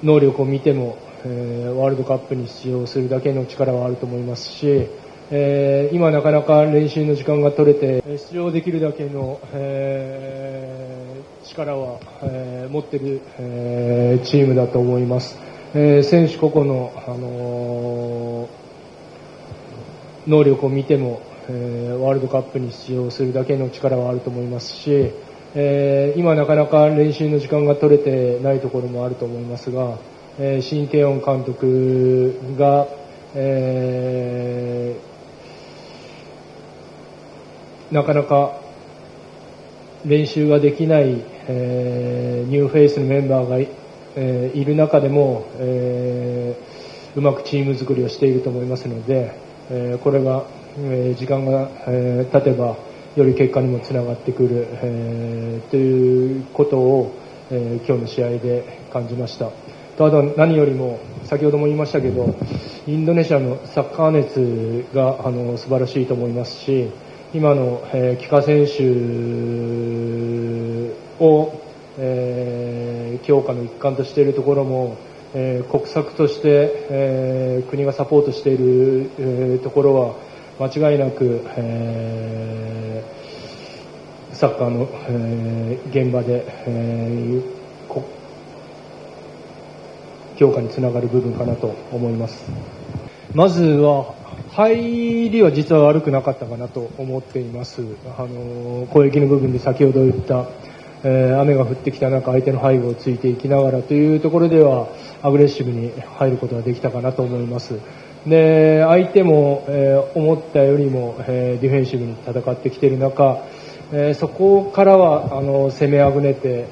能力を見ても、ワールドカップに出場するだけの力はあると思いますし、今なかなか練習の時間が取れて出場できるだけの、力は、持っている、チームだと思います。選手個々の、能力を見ても、ワールドカップに出場するだけの力はあると思いますし、今なかなか練習の時間が取れてないところもあると思いますが、新慶應監督が、なかなか練習ができない、ニューフェイスのメンバーがいる中でも、うまくチーム作りをしていると思いますので、これが、時間が、経てばより結果にもつながってくる、ということを、今日の試合で感じました。あと何よりも先ほども言いましたけど、インドネシアのサッカー熱が素晴らしいと思いますし、今の、帰化選手を、強化の一環としているところも、国策として、国がサポートしている、ところは間違いなく、サッカーの、現場で、強化につながる部分かなと思います。まずは入りは実は悪くなかったかなと思っています。攻撃の部分で先ほど言った、雨が降ってきた中相手の背後をついていきながらというところではアグレッシブに入ることができたかなと思います。で相手も、思ったよりも、ディフェンシブに戦ってきている中、そこからは攻めあぐねて、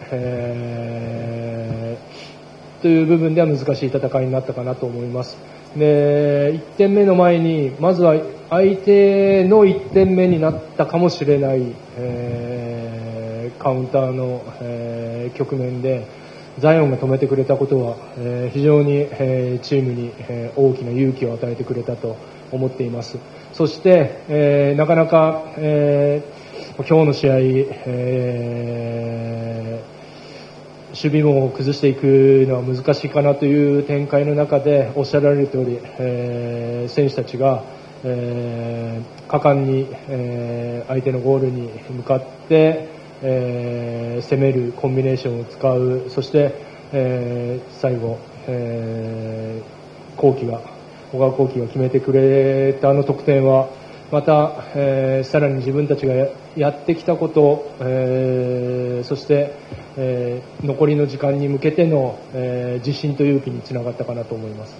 という部分では難しい戦いになったかなと思います。で1点目の前にまずは相手の1点目になったかもしれない、カウンターの、局面でザイオンが止めてくれたことは、非常に、チームに、大きな勇気を与えてくれたと思っています。そして、なかなか、今日の試合、守備網を崩していくのは難しいかなという展開の中でおっしゃられる通り、選手たちが、果敢に、相手のゴールに向かって、攻めるコンビネーションを使う、そして、最後、小川幸輝が決めてくれた得点はまた、さらに自分たちがやってきたこと、そして、残りの時間に向けての、自信と勇気につながったかなと思います。